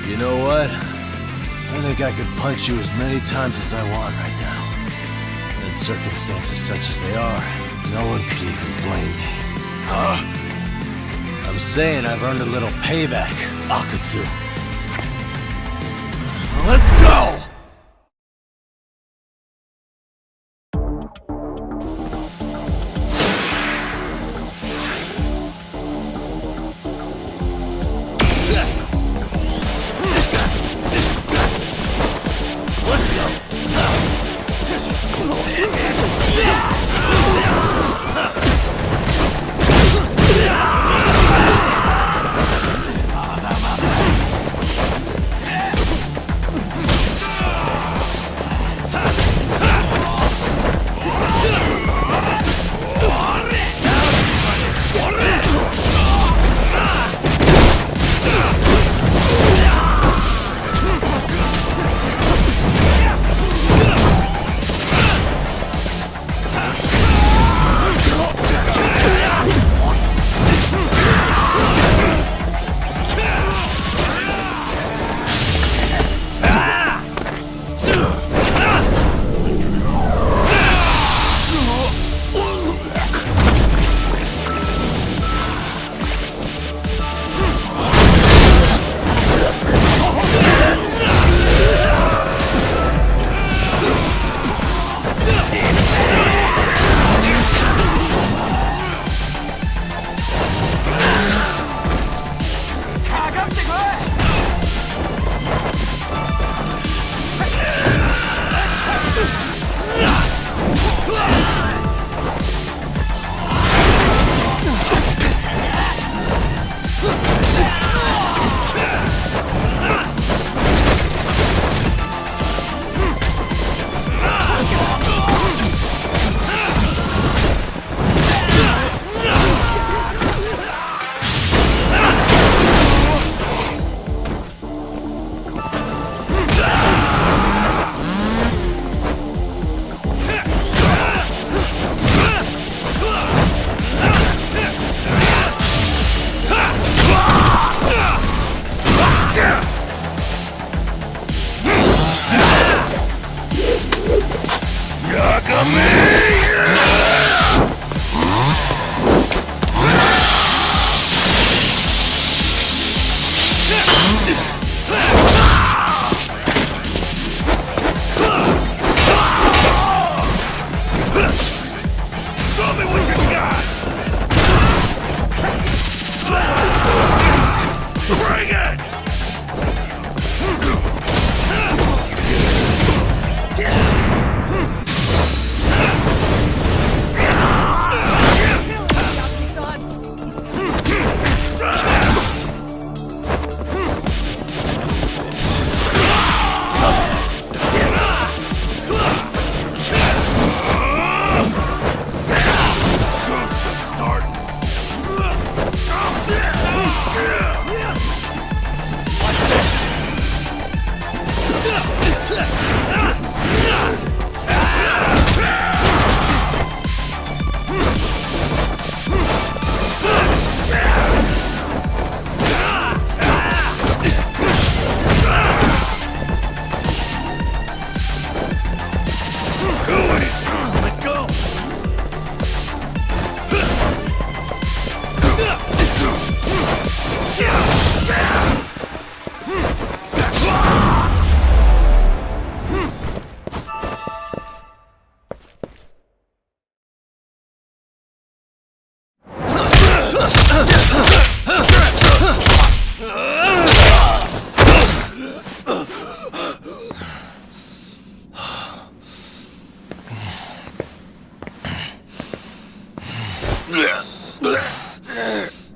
You know what? I think I could punch you as many times as I want right now. And in circumstances such as they are, no one could even blame me. Huh? I'm saying I've earned a little payback, Akatsu. Let's go!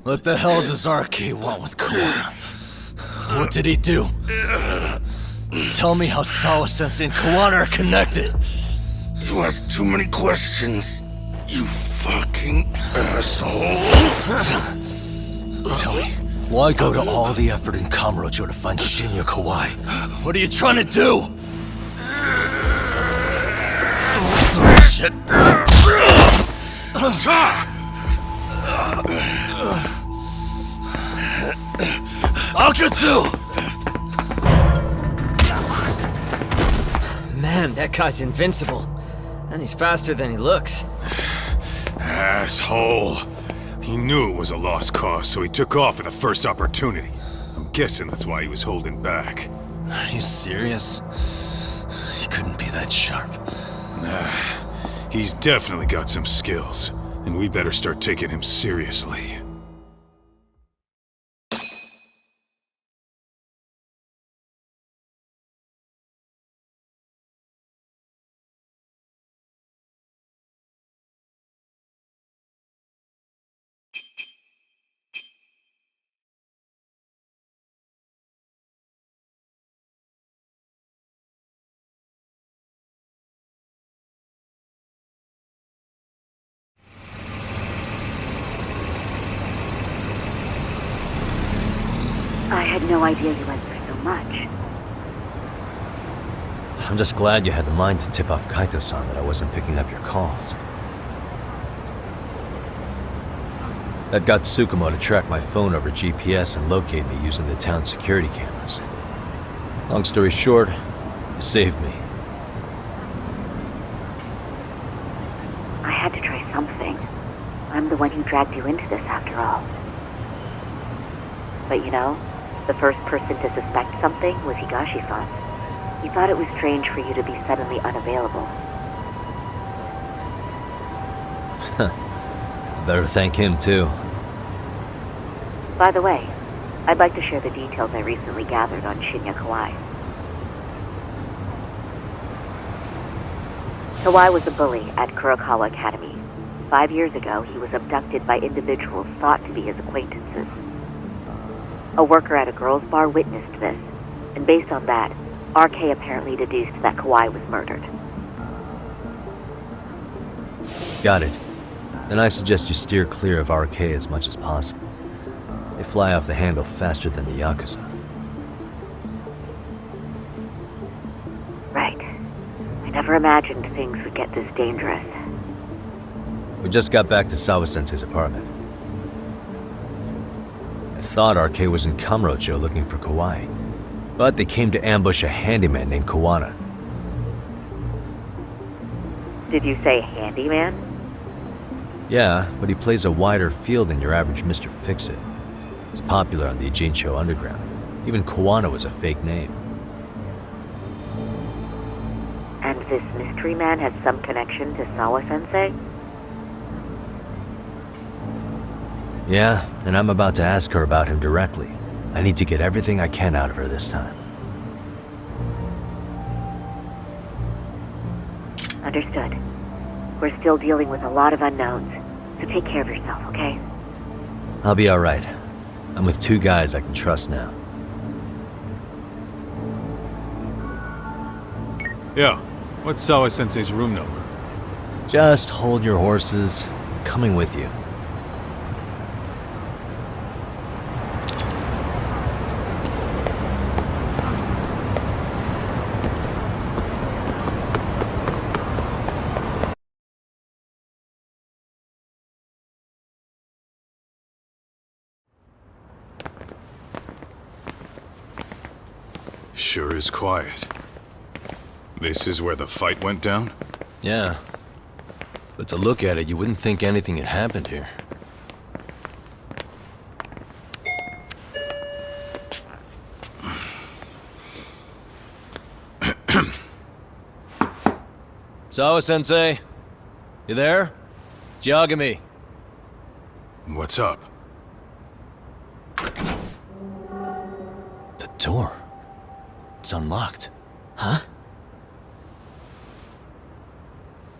What the hell does RK want with Kawana? What did he do? Tell me how Sawa-sensei and Kawana are connected! You ask too many questions, you fucking asshole. Tell me, why go to all the effort in Kamurocho to find Shinya Kawai? What are you trying to do? Shit. Akatsu! Damn, that guy's invincible. And he's faster than he looks. Asshole. He knew it was a lost cause, so he took off at the first opportunity. I'm guessing that's why he was holding back. Are you serious? He couldn't be that sharp. Nah, he's definitely got some skills, and we better start taking him seriously. I had no idea you went through so much. I'm just glad you had the mind to tip off Kaito-san that I wasn't picking up your calls. That got Tsukumo to track my phone over GPS and locate me using the town's security cameras. Long story short, you saved me. I had to try something. I'm the one who dragged you into this after all. But you know, the first person to suspect something was Higashi-san. He thought it was strange for you to be suddenly unavailable. Better thank him, too. By the way, I'd like to share the details I recently gathered on Shinya Kawai. Kawai was a bully at Kurokawa Academy. 5 years ago, he was abducted by individuals thought to be his acquaintances. A worker at a girls' bar witnessed this, and based on that, RK apparently deduced that Kawai was murdered. Got it. Then I suggest you steer clear of RK as much as possible. They fly off the handle faster than the Yakuza. Right. I never imagined things would get this dangerous. We just got back to Sawa-sensei's apartment. I thought RK was in Kamurocho looking for Kawai, but they came to ambush a handyman named Kawana. Did you say handyman? Yeah, but he plays a wider field than your average Mr. Fix-It. He's popular on the Ijincho underground. Even Kawana was a fake name. And this mystery man has some connection to Sawa-sensei? Yeah, and I'm about to ask her about him directly. I need to get everything I can out of her this time. Understood. We're still dealing with a lot of unknowns, so take care of yourself, okay? I'll be alright. I'm with 2 guys I can trust now. Yeah, what's Sawa-sensei's room number? Just hold your horses. I'm coming with you. Sure is quiet. This is where the fight went down? Yeah. But to look at it, you wouldn't think anything had happened here. Sawa-sensei? You there? It's Yagami. What's up? The door. It's unlocked. Huh?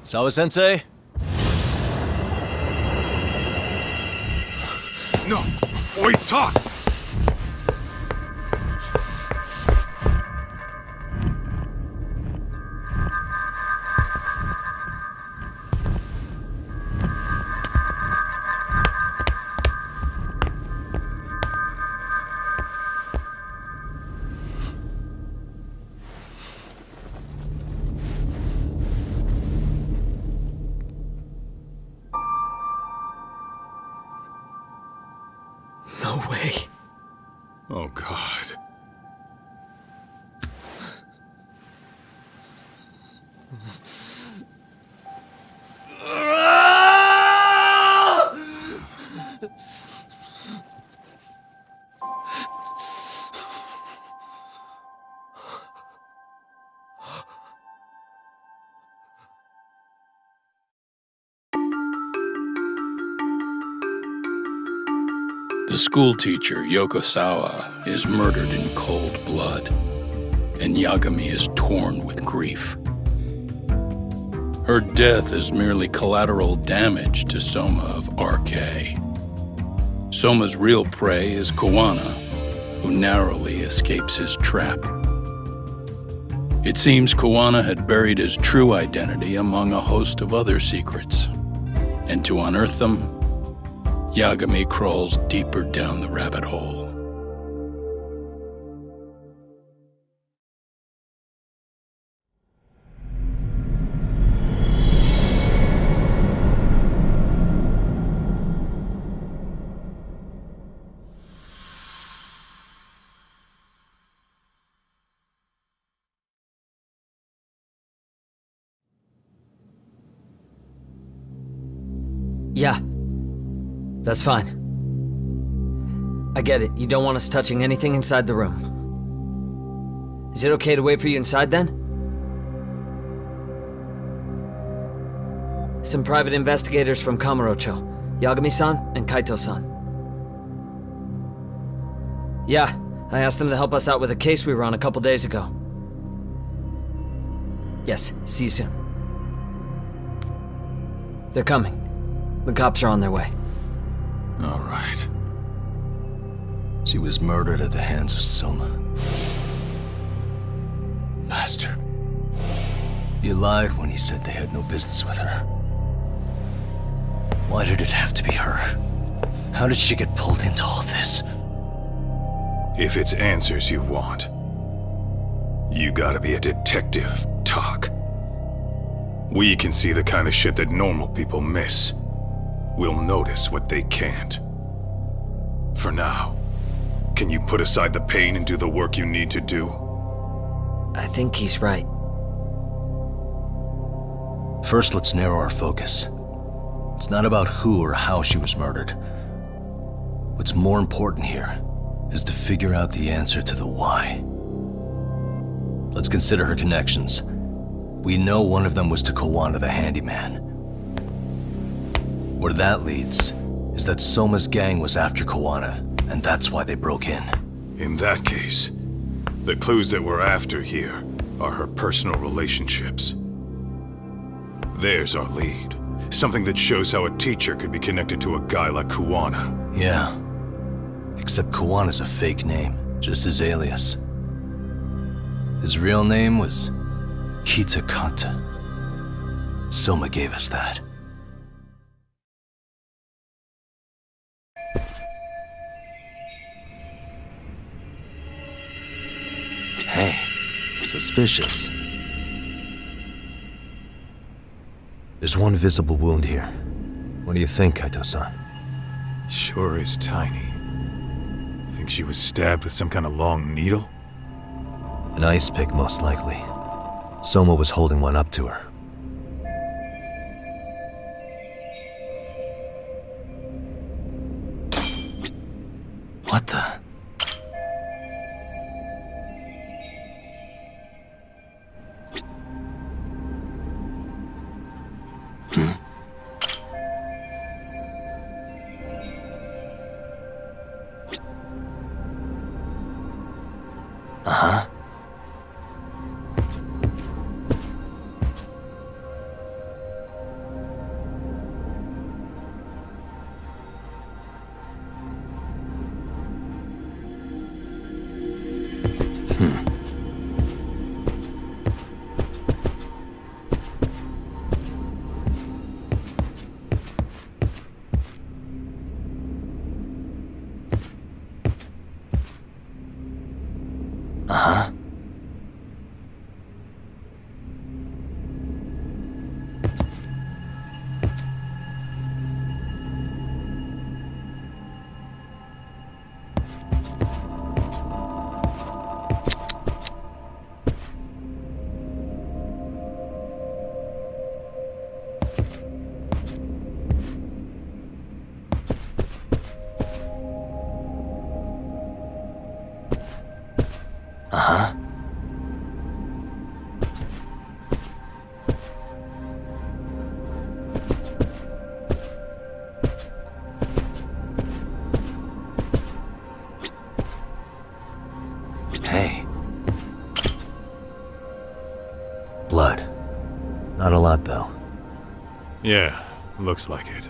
Sawa-sensei? No! Wait, talk! No way. Oh, God. The schoolteacher, Yokosawa, is murdered in cold blood, and Yagami is torn with grief. Her death is merely collateral damage to Soma of RK. Soma's real prey is Kawana, who narrowly escapes his trap. It seems Kawana had buried his true identity among a host of other secrets, and to unearth them, Yagami crawls deeper down the rabbit hole. Yeah. That's fine. I get it. You don't want us touching anything inside the room. Is it okay to wait for you inside then? Some private investigators from Kamurocho. Yagami-san and Kaito-san. Yeah, I asked them to help us out with a case we were on a couple days ago. Yes, see you soon. They're coming. The cops are on their way. All right. She was murdered at the hands of Soma. Bastard. You lied when you said they had no business with her. Why did it have to be her? How did she get pulled into all this? If it's answers you want, you gotta be a detective, Talk. We can see the kind of shit that normal people miss. We'll notice what they can't. For now, can you put aside the pain and do the work you need to do? I think he's right. First, let's narrow our focus. It's not about who or how she was murdered. What's more important here is to figure out the answer to the why. Let's consider her connections. We know one of them was to Kawana the handyman. Where that leads is that Soma's gang was after Kawana, and that's why they broke in. In that case, the clues that we're after here are her personal relationships. There's our lead. Something that shows how a teacher could be connected to a guy like Kawana. Yeah. Except Kawana's a fake name, just his alias. His real name was Kitakata. Soma gave us that. Hey, suspicious. There's one visible wound here. What do you think, Kaito-san? Sure is tiny. Think she was stabbed with some kind of long needle? An ice pick, most likely. Soma was holding one up to her. What the? Uh-huh. Uh-huh. Uh-huh. Hey. Blood. Not a lot, though. Yeah, looks like it.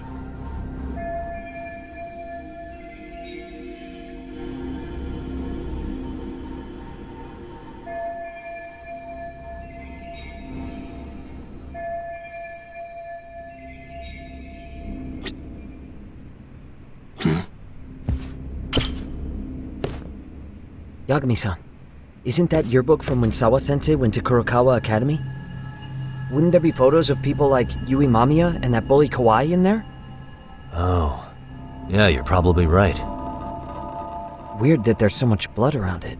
Yagami-san, isn't that yearbook from when Sawa-sensei went to Kurokawa Academy? Wouldn't there be photos of people like Yui Mamiya and that bully Kawai in there? Oh. Yeah, you're probably right. Weird that there's so much blood around it.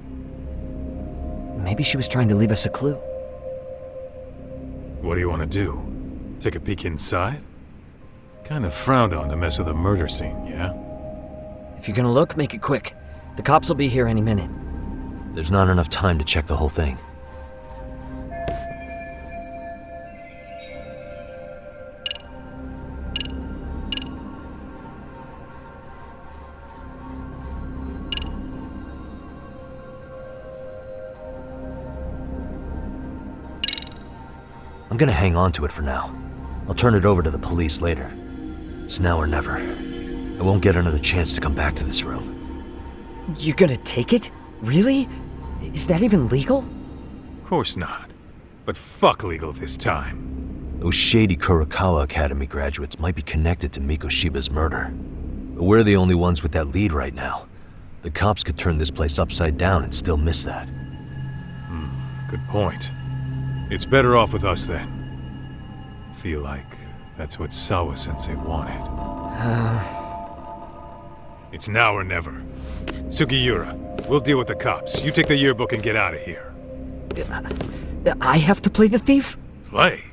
Maybe she was trying to leave us a clue. What do you want to do? Take a peek inside? Kind of frowned on to mess with a murder scene, yeah? If you're gonna look, make it quick. The cops will be here any minute. There's not enough time to check the whole thing. I'm gonna hang on to it for now. I'll turn it over to the police later. It's now or never. I won't get another chance to come back to this room. You're gonna take it? Really? Is that even legal? Of course not. But fuck legal this time. Those shady Kurokawa Academy graduates might be connected to Mikoshiba's murder. But we're the only ones with that lead right now. The cops could turn this place upside down and still miss that. Good point. It's better off with us then. Feel like that's what Sawa-sensei wanted. It's now or never. Sugiura, we'll deal with the cops. You take the yearbook and get out of here. I have to play the thief? Play?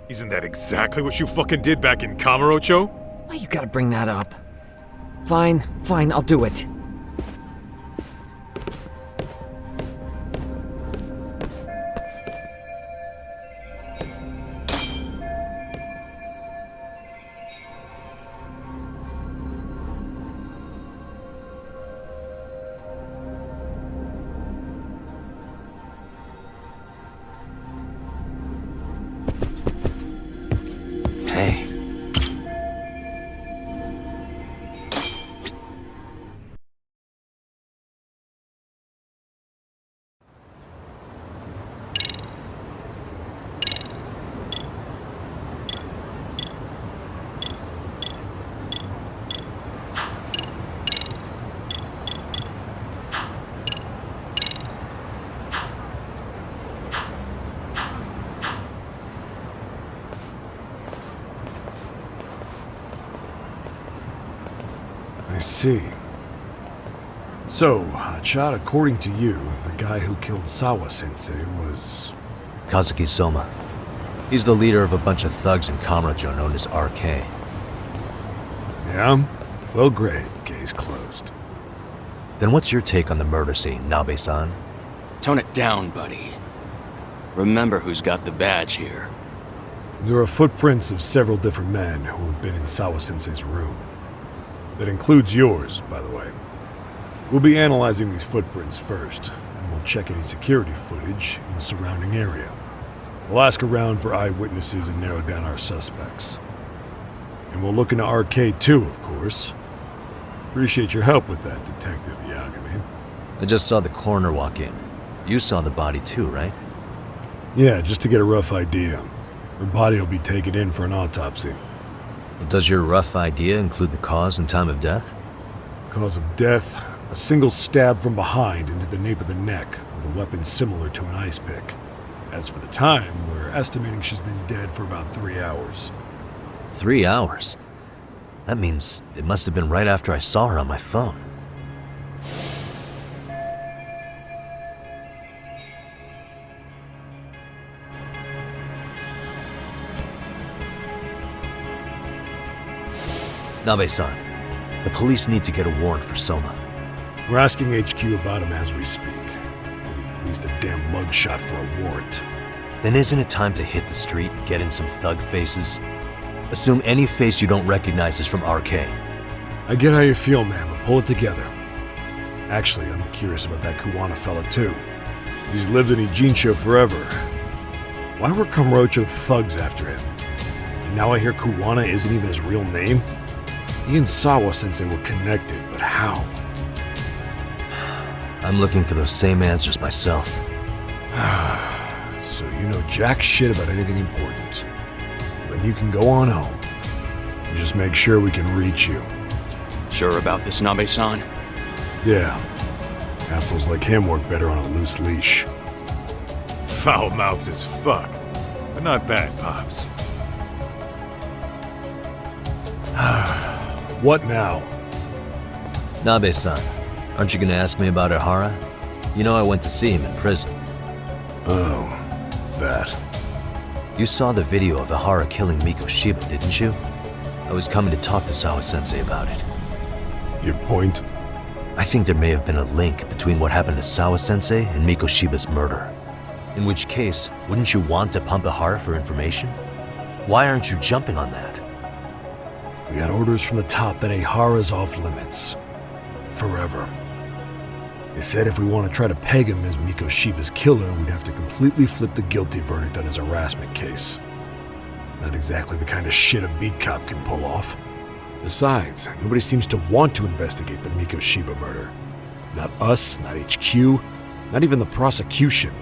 Isn't that exactly what you fucking did back in Kamurocho? Why you gotta bring that up? Fine, I'll do it. Hey. I see. So, Hotshot, according to you, the guy who killed Sawa-sensei was... Kazuki Soma. He's the leader of a bunch of thugs in Kamurocho known as RK. Yeah? Well, great. Case closed. Then what's your take on the murder scene, Nabe-san? Tone it down, buddy. Remember who's got the badge here. There are footprints of several different men who have been in Sawa-sensei's room. That includes yours, by the way. We'll be analyzing these footprints first, and we'll check any security footage in the surrounding area. We'll ask around for eyewitnesses and narrow down our suspects. And we'll look into RK too, of course. Appreciate your help with that, Detective Yagami. I just saw the coroner walk in. You saw the body too, right? Yeah, just to get a rough idea. Her body will be taken in for an autopsy. Does your rough idea include the cause and time of death? Cause of death, a single stab from behind into the nape of the neck with a weapon similar to an ice pick. As for the time, we're estimating she's been dead for about 3 hours. 3 hours? That means it must have been right after I saw her on my phone. Nabe-san, the police need to get a warrant for Soma. We're asking HQ about him as we speak. Any least a damn mugshot for a warrant. Then isn't it time to hit the street and get in some thug faces? Assume any face you don't recognize is from RK. I get how you feel, man, but pull it together. Actually, I'm curious about that Kuwana fella too. He's lived in Ijincho forever. Why were Kamurocho thugs after him? And now I hear Kuwana isn't even his real name? He and Sawa-sensei were connected, but how? I'm looking for those same answers myself. So you know jack shit about anything important. Then you can go on home. And just make sure we can reach you. Sure about this, Nabe-san? Yeah. Assholes like him work better on a loose leash. Foul-mouthed as fuck. But not bad, Pops. What now? Nabe-san, aren't you gonna ask me about Ihara? You know I went to see him in prison. Oh, that. You saw the video of Ihara killing Miko Shiba, didn't you? I was coming to talk to Sawa-sensei about it. Your point? I think there may have been a link between what happened to Sawa-sensei and Miko Shiba's murder. In which case, wouldn't you want to pump Ihara for information? Why aren't you jumping on that? We got orders from the top that Ihara's off limits. Forever. They said if we want to try to peg him as Miko Shiba's killer, we'd have to completely flip the guilty verdict on his harassment case. Not exactly the kind of shit a beat cop can pull off. Besides, nobody seems to want to investigate the Miko Shiba murder. Not us, not HQ, not even the prosecution.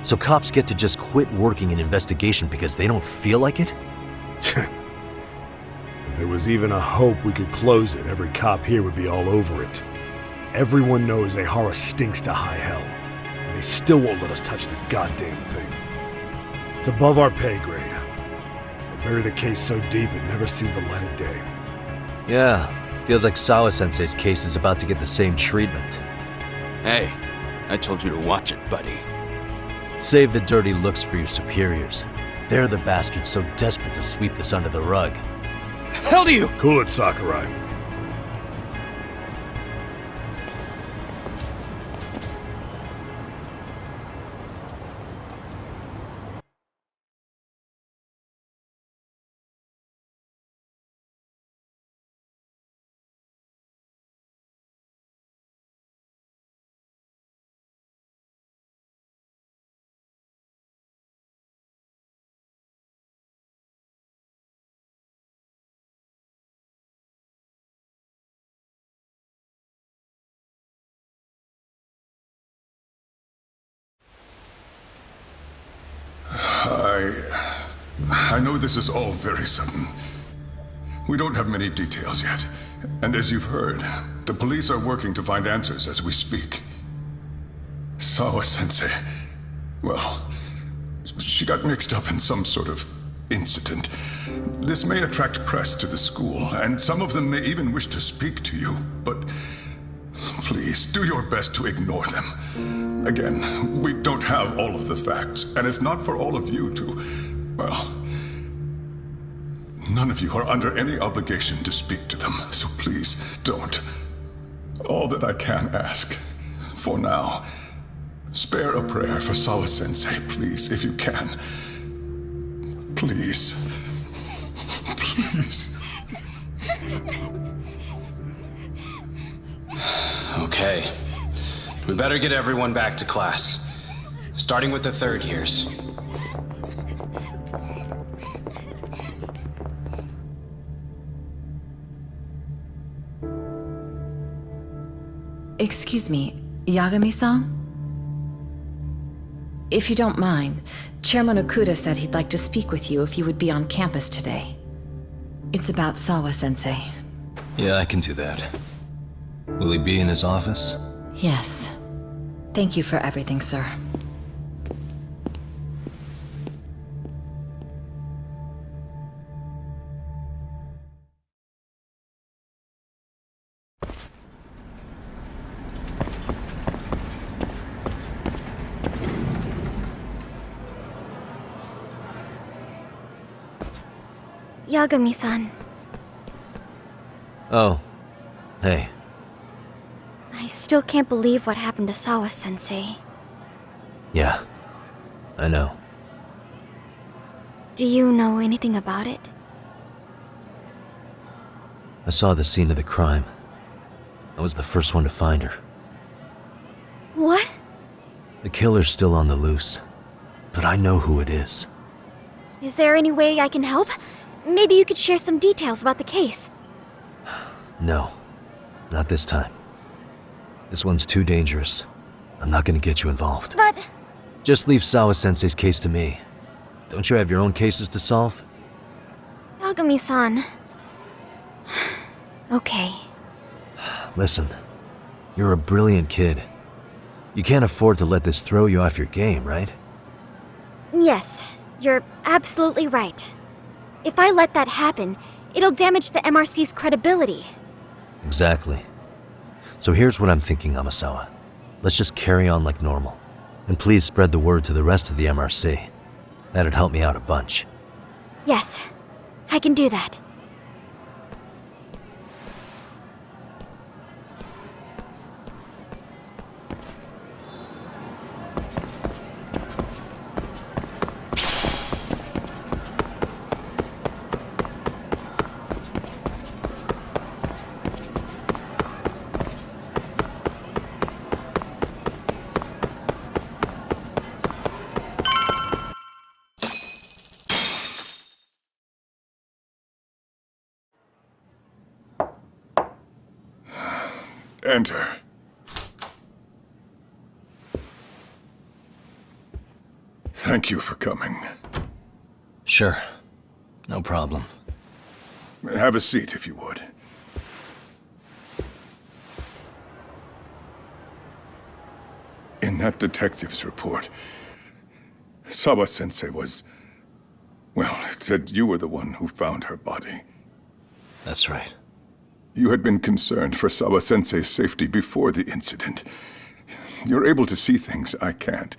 So cops get to just quit working an investigation because they don't feel like it? If there was even a hope we could close it, every cop here would be all over it. Everyone knows Ihara stinks to high hell, and they still won't let us touch the goddamn thing. It's above our pay grade. We'll bury the case so deep it never sees the light of day. Yeah, feels like Sawa-sensei's case is about to get the same treatment. Hey, I told you to watch it, buddy. Save the dirty looks for your superiors. They're the bastards so desperate to sweep this under the rug. Hell do you? Cool it, Sakurai. I know this is all very sudden. We don't have many details yet. And as you've heard, the police are working to find answers as we speak. Sawa-sensei, well, she got mixed up in some sort of incident. This may attract press to the school, and some of them may even wish to speak to you, but please, do your best to ignore them. Again, we don't have all of the facts, and it's not for all of you to, well, none of you are under any obligation to speak to them, so please don't. All that I can ask, for now, spare a prayer for Sawa-sensei, please, if you can. Please. Please. Okay. We better get everyone back to class. Starting with the third years. Excuse me, Yagami-san? If you don't mind, Chairman Okuda said he'd like to speak with you if you would be on campus today. It's about Sawa-sensei. Yeah, I can do that. Will he be in his office? Yes. Thank you for everything, sir. Yagami-san. Oh. Hey. I still can't believe what happened to Sawa-sensei. Yeah, I know. Do you know anything about it? I saw the scene of the crime. I was the first one to find her. What? The killer's still on the loose, but I know who it is. Is there any way I can help? Maybe you could share some details about the case. No, not this time. This one's too dangerous. I'm not gonna get you involved. But... Just leave Sawa-sensei's case to me. Don't you have your own cases to solve? Yagami-san... Okay. Listen, you're a brilliant kid. You can't afford to let this throw you off your game, right? Yes, you're absolutely right. If I let that happen, it'll damage the MRC's credibility. Exactly. So here's what I'm thinking, Amasawa. Let's just carry on like normal. And please spread the word to the rest of the MRC. That'd help me out a bunch. Yes, I can do that. Enter. Thank you for coming. Sure. No problem. Have a seat, if you would. In that detective's report, Sawa-sensei was... Well, it said you were the one who found her body. That's right. You had been concerned for Sawa-sensei's safety before the incident. You're able to see things I can't.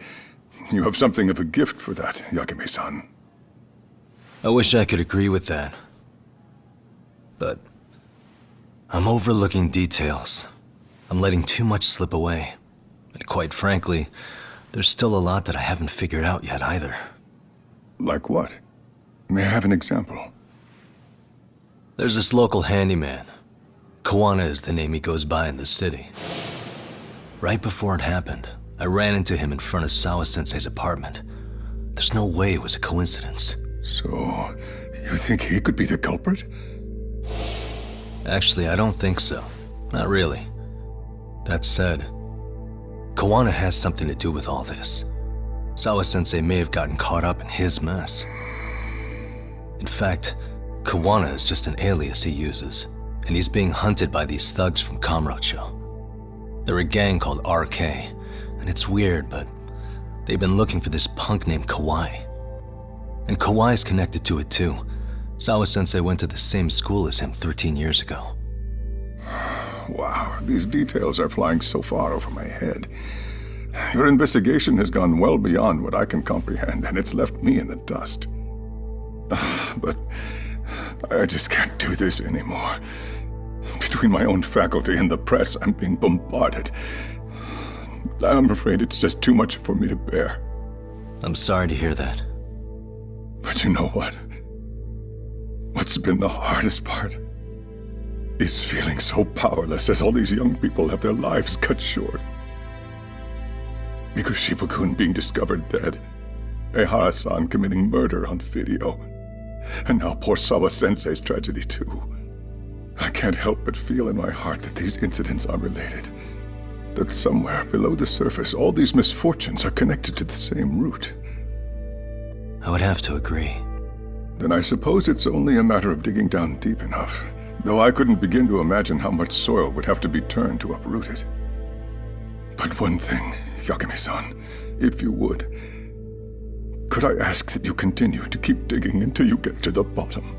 You have something of a gift for that, Yagami-san. I wish I could agree with that. But I'm overlooking details. I'm letting too much slip away. And quite frankly, there's still a lot that I haven't figured out yet either. Like what? May I have an example? There's this local handyman. Kawana is the name he goes by in the city. Right before it happened, I ran into him in front of Sawa-sensei's apartment. There's no way it was a coincidence. So, you think he could be the culprit? Actually, I don't think so. Not really. That said, Kawana has something to do with all this. Sawa-sensei may have gotten caught up in his mess. In fact, Kawana is just an alias he uses, and he's being hunted by these thugs from Kamurocho. They're a gang called RK, and it's weird, but they've been looking for this punk named Kawai. And Kawai's connected to it too. Sawa-sensei went to the same school as him 13 years ago. Wow, these details are flying so far over my head. Your investigation has gone well beyond what I can comprehend, and it's left me in the dust. But I just can't do this anymore. Between my own faculty and the press, I'm being bombarded. I'm afraid it's just too much for me to bear. I'm sorry to hear that. But you know what? What's been the hardest part is feeling so powerless as all these young people have their lives cut short. Ikushibukun being discovered dead, Ehara-san committing murder on video, and now poor Sawa-sensei's tragedy too. I can't help but feel in my heart that these incidents are related. That somewhere below the surface, all these misfortunes are connected to the same root. I would have to agree. Then I suppose it's only a matter of digging down deep enough, though I couldn't begin to imagine how much soil would have to be turned to uproot it. But one thing, Yagami-san, if you would, could I ask that you continue to keep digging until you get to the bottom?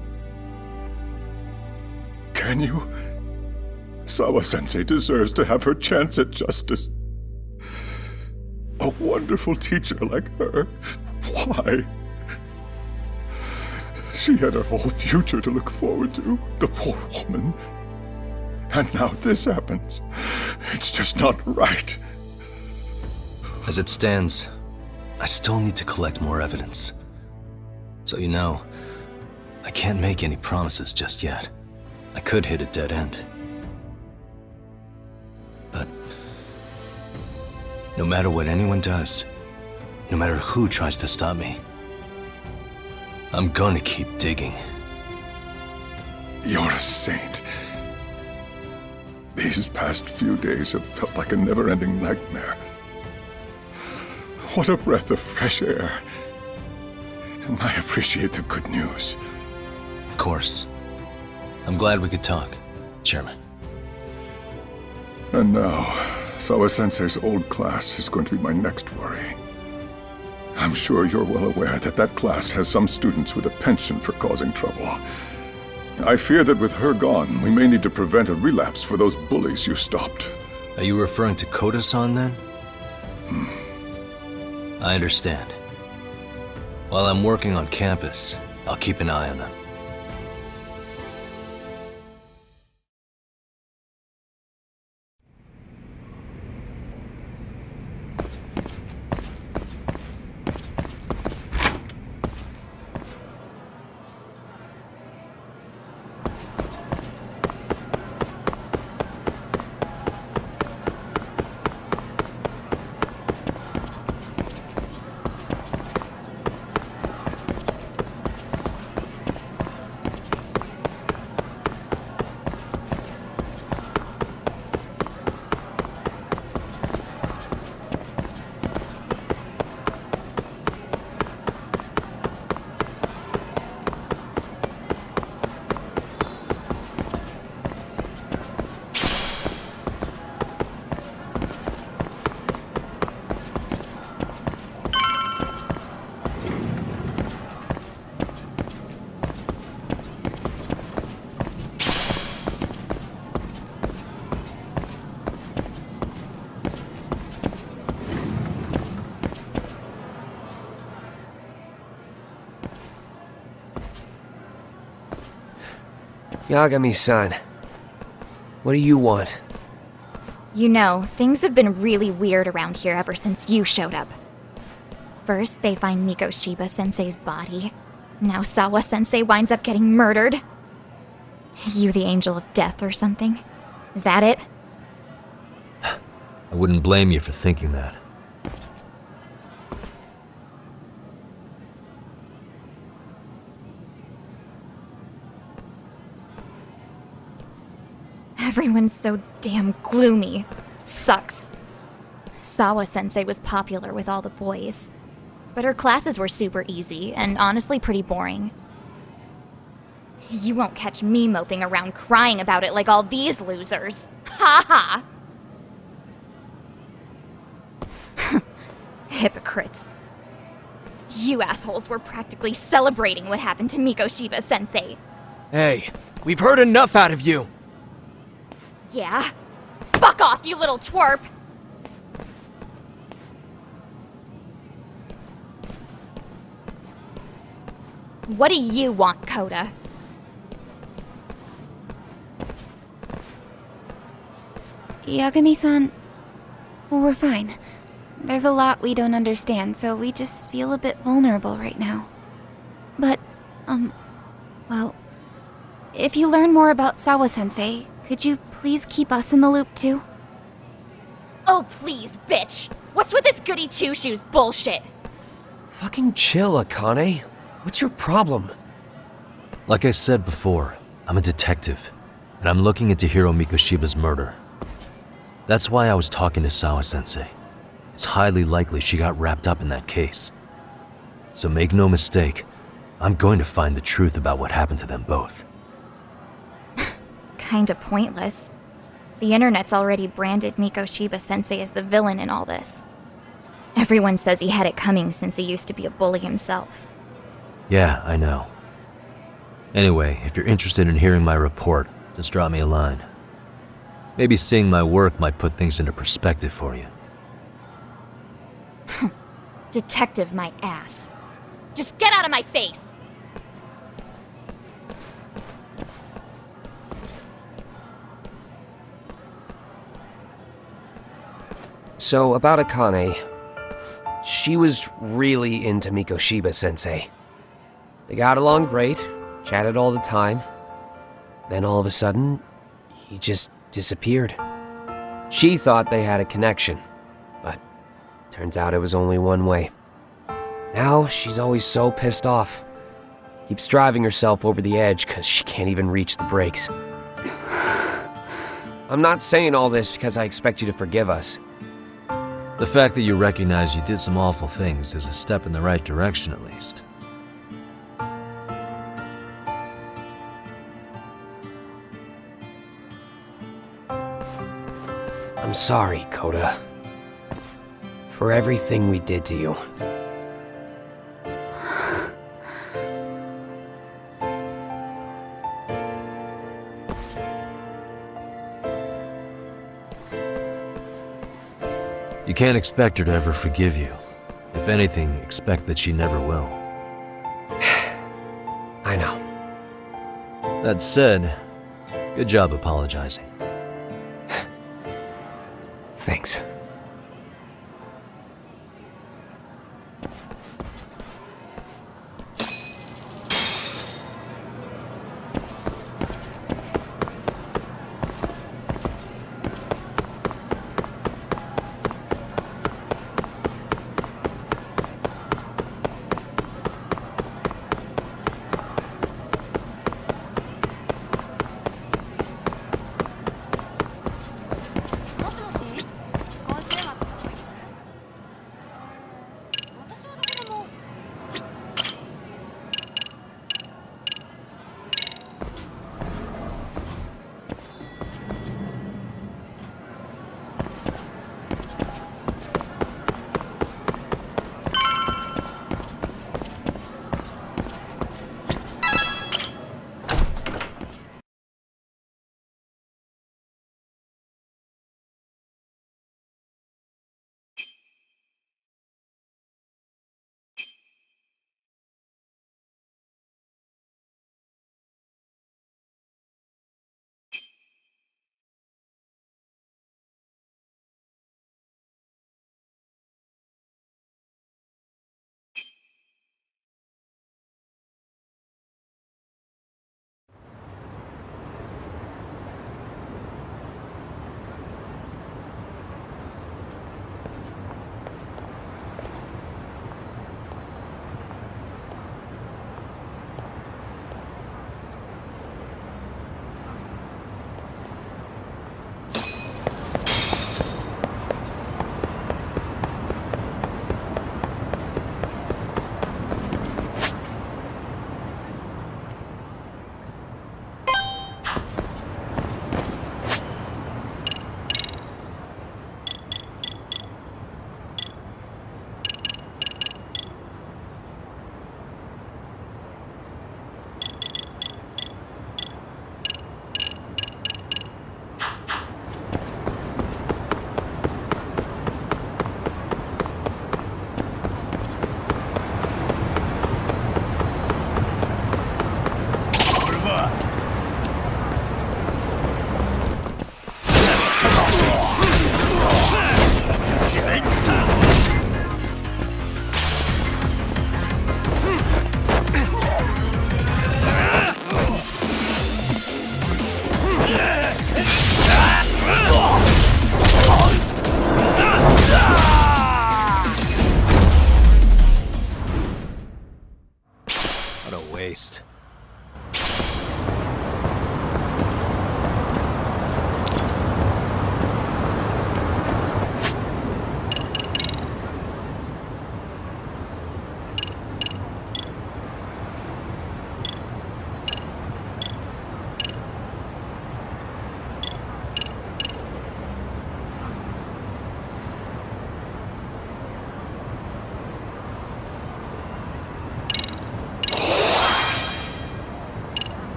Can you? Sawa-sensei deserves to have her chance at justice. A wonderful teacher like her. Why? She had her whole future to look forward to, the poor woman. And now this happens. It's just not right. As it stands, I still need to collect more evidence. So you know, I can't make any promises just yet. I could hit a dead end. But no matter what anyone does, no matter who tries to stop me, I'm gonna keep digging. You're a saint. These past few days have felt like a never-ending nightmare. What a breath of fresh air. And I appreciate the good news. Of course. I'm glad we could talk, Chairman. And now, Sawa-sensei's old class is going to be my next worry. I'm sure you're well aware that that class has some students with a penchant for causing trouble. I fear that with her gone, we may need to prevent a relapse for those bullies you stopped. Are you referring to Koda-san then? I understand. While I'm working on campus, I'll keep an eye on them. Yagami-san, what do you want? You know, things have been really weird around here ever since you showed up. First, they find Mikoshiba-sensei's body. Now Sawa-sensei winds up getting murdered. You the angel of death or something? Is that it? I wouldn't blame you for thinking that. Everyone's so damn gloomy. It sucks. Sawa-sensei was popular with all the boys. But her classes were super easy, and honestly pretty boring. You won't catch me moping around crying about it like all these losers. Ha ha! Hypocrites. You assholes were practically celebrating what happened to Mikoshiba-sensei. Hey, we've heard enough out of you! Yeah? Fuck off, you little twerp! What do you want, Koda? Yagami-san, we're fine. There's a lot we don't understand, so we just feel a bit vulnerable right now. But, well, if you learn more about Sawa-sensei, could you please keep us in the loop too? Oh, please, bitch! What's with this goody two-shoes bullshit? Fucking chill, Akane. What's your problem? Like I said before, I'm a detective, and I'm looking into Hiro Mikoshiba's murder. That's why I was talking to Sawa-sensei. It's highly likely she got wrapped up in that case. So make no mistake, I'm going to find the truth about what happened to them both. Kinda pointless. The internet's already branded Mikoshiba-sensei as the villain in all this. Everyone says he had it coming since he used to be a bully himself. Yeah, I know. Anyway, if you're interested in hearing my report, just drop me a line. Maybe seeing my work might put things into perspective for you. Detective my ass. Just get out of my face! So, about Akane. she was really into Mikoshiba-sensei. They got along great, chatted all the time. Then all of a sudden, he just disappeared. She thought they had a connection, but turns out it was only one way. Now she's always so pissed off. Keeps driving herself over the edge because she can't even reach the brakes. I'm not saying all this because I expect you to forgive us. The fact that you recognize you did some awful things is a step in the right direction, at least. I'm sorry, Coda. For everything we did to you. You can't expect her to ever forgive you. If anything, expect that she never will. I know. That said, good job apologizing. Thanks. Waste.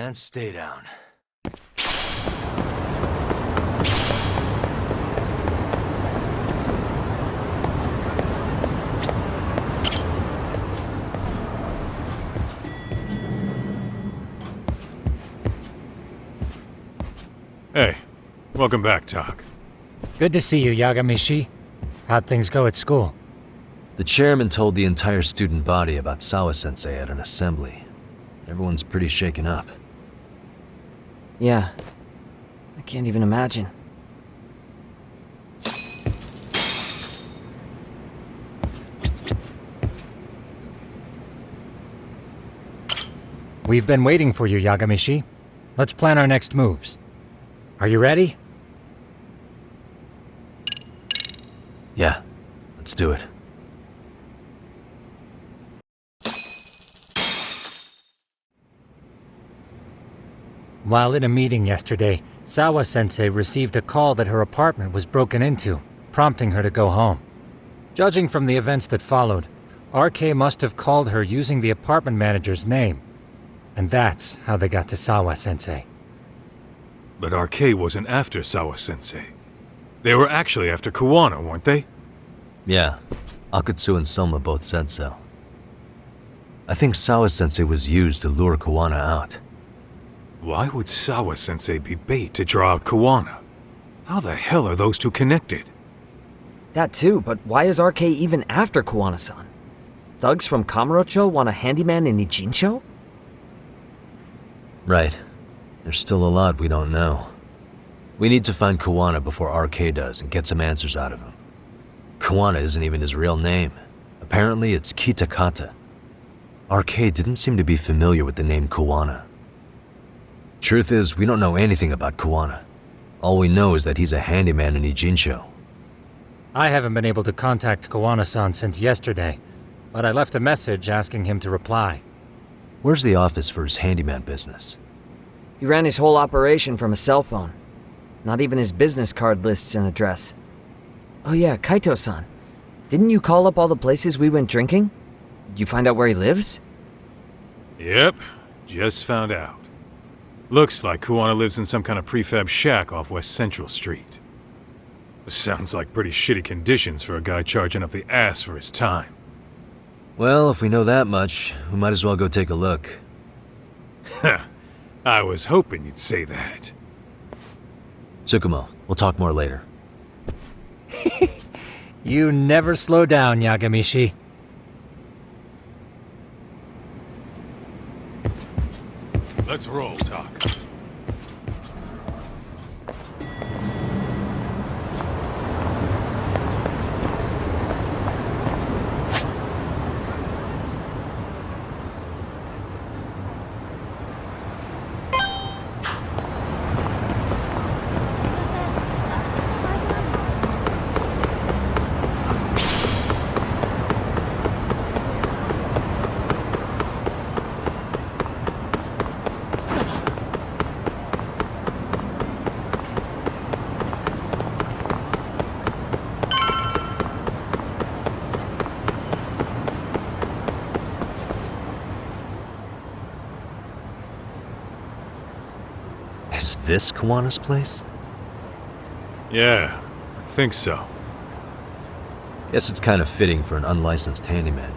and stay down. Hey, welcome back, Tak. Good to see you, Yagamishi. How'd things go at school? The chairman told the entire student body about Sawa-sensei at an assembly. Everyone's pretty shaken up. Yeah. I can't even imagine. We've been waiting for you, Yagamishi. Let's plan our next moves. Are you ready? Yeah, let's do it. While in a meeting yesterday, Sawa-sensei received a call that her apartment was broken into, prompting her to go home. Judging from the events that followed, RK must have called her using the apartment manager's name. And that's how they got to Sawa-sensei. But RK wasn't after Sawa-sensei. They were actually after Kuwana, weren't they? Yeah, Akutsu and Soma both said so. I think Sawa-sensei was used to lure Kuwana out. Why would Sawa-sensei be bait to draw out Kuwana? How the hell are those two connected? That too, but why is RK even after Kuwana-san? Thugs from Kamurocho want a handyman in Ijincho? Right. There's still a lot we don't know. We need to find Kuwana before RK does and get some answers out of him. Kuwana isn't even his real name. Apparently it's Kitakata. RK didn't seem to be familiar with the name Kuwana. Truth is, we don't know anything about Kuwana. All we know is that he's a handyman in Ijincho. I haven't been able to contact Kuwana-san since yesterday, but I left a message asking him to reply. Where's the office for his handyman business? He ran his whole operation from a cell phone. Not even his business card lists an address. Oh yeah, Kaito-san. Didn't you call up all the places we went drinking? Did you find out where he lives? Yep, just found out. Looks like Kuwana lives in some kind of prefab shack off West Central Street. Sounds like pretty shitty conditions for a guy charging up the ass for his time. Well, if we know that much, we might as well go take a look. I was hoping you'd say that. Tsukumo, we'll talk more later. You never slow down, Yagamishi. Let's roll, Tak. Is this Kuwana's place? Yeah, I think so. Guess it's kind of fitting for an unlicensed handyman.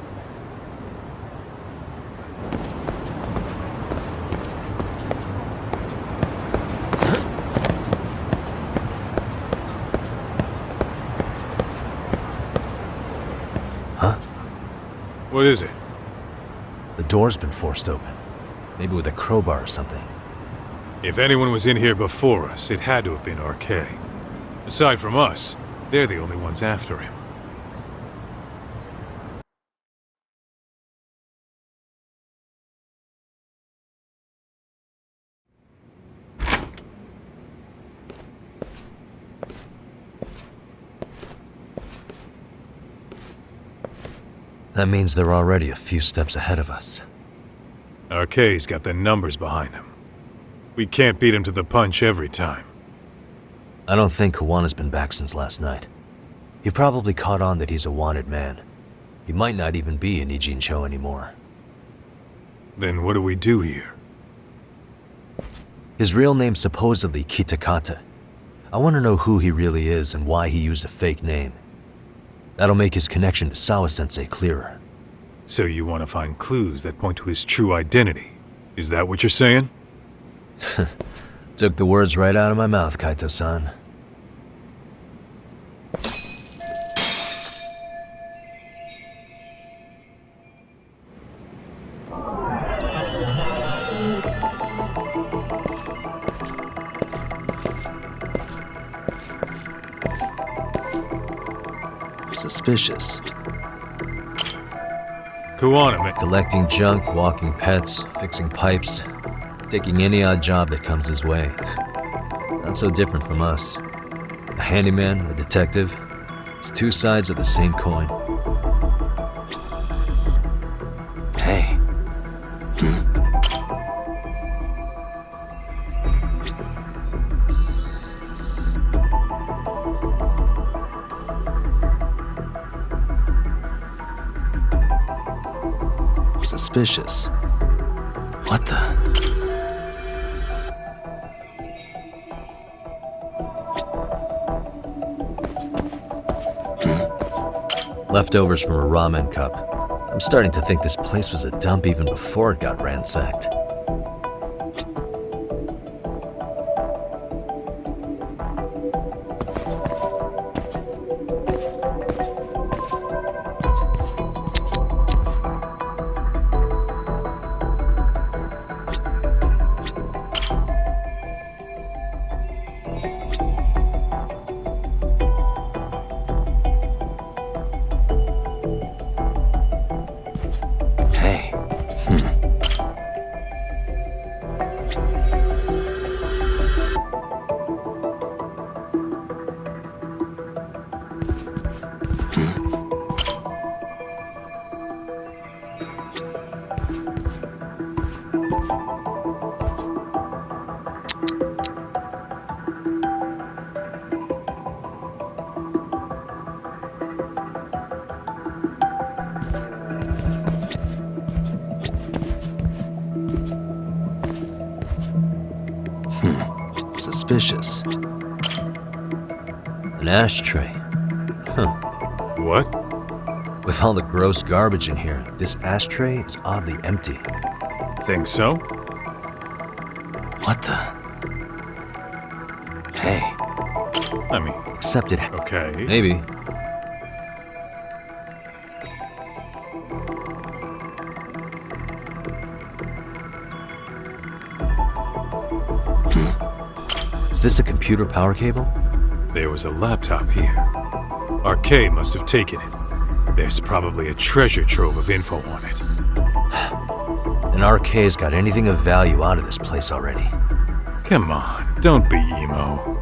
Huh? What is it? The door's been forced open. Maybe with a crowbar or something. If anyone was in here before us, it had to have been RK. Aside from us, they're the only ones after him. That means they're already a few steps ahead of us. RK's got the numbers behind him. We can't beat him to the punch every time. I don't think Kuwana's been back since last night. He probably caught on that he's a wanted man. He might not even be in Ijincho anymore. Then what do we do here? His real name's supposedly Kitakata. I want to know who he really is and why he used a fake name. That'll make his connection to Sawa-sensei clearer. So you want to find clues that point to his true identity? Is that what you're saying? Took the words right out of my mouth, Kaito-san. Suspicious. Kuwana, man. Collecting junk, walking pets, fixing pipes, taking any odd job that comes his way. Not so different from us. A handyman, a detective. It's two sides of the same coin. Hey. Suspicious. What the? Leftovers from a ramen cup. I'm starting to think this place was a dump even before it got ransacked. Suspicious. An ashtray. Huh. What? With all the gross garbage in here, this ashtray is oddly empty. Think so? What the? Hey. I mean... Except it... Okay. Maybe. Is this a computer power cable? There was a laptop here. RK must have taken it. There's probably a treasure trove of info on it. And RK's got anything of value out of this place already. Come on, don't be emo.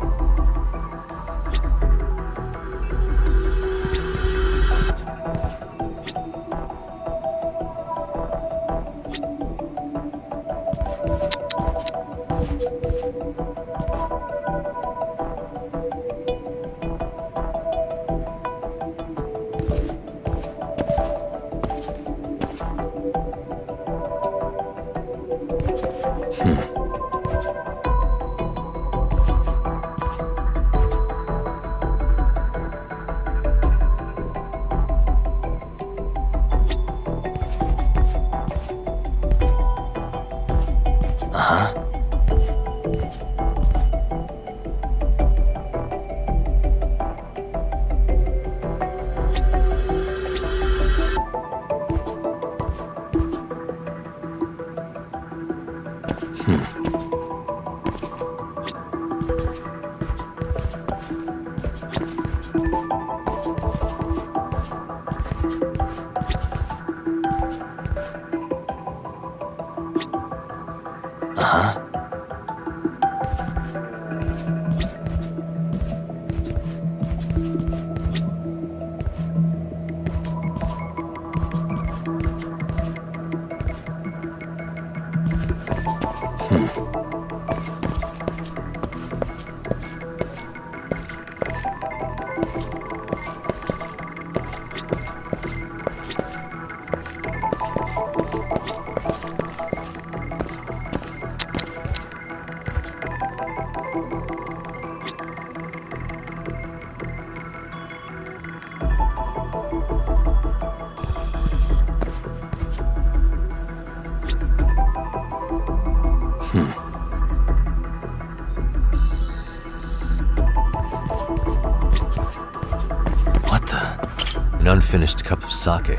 unfinished cup of sake.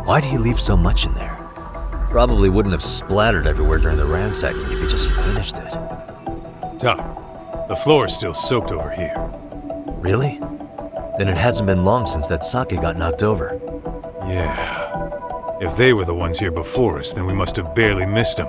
Why'd he leave so much in there? Probably wouldn't have splattered everywhere during the ransacking if he just finished it. Doc, the floor is still soaked over here. Really? Then it hasn't been long since that sake got knocked over. Yeah. If they were the ones here before us, then we must have barely missed them.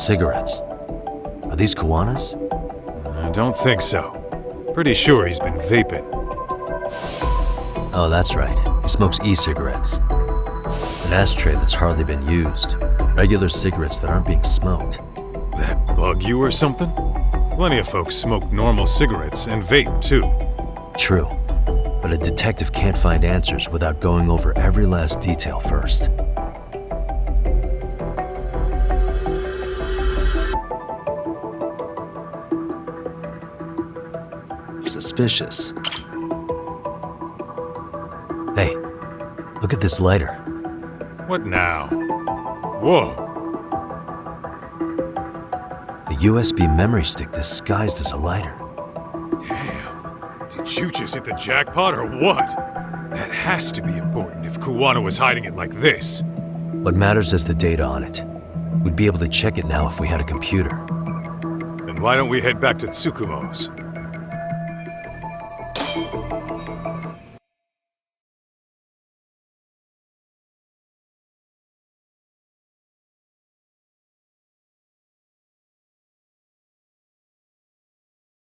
Cigarettes. Are these Kawanas? I don't think so. Pretty sure he's been vaping. Oh, that's right. He smokes e-cigarettes. An ashtray that's hardly been used. Regular cigarettes that aren't being smoked. That bug you or something? Plenty of folks smoke normal cigarettes and vape, too. True. But a detective can't find answers without going over every last detail first. Suspicious. Hey, look at this lighter. What now? Whoa. A USB memory stick disguised as a lighter. Damn. Did you just hit the jackpot or what? That has to be important if Kawana was hiding it like this. What matters is the data on it. We'd be able to check it now if we had a computer. Then why don't we head back to Tsukumo's?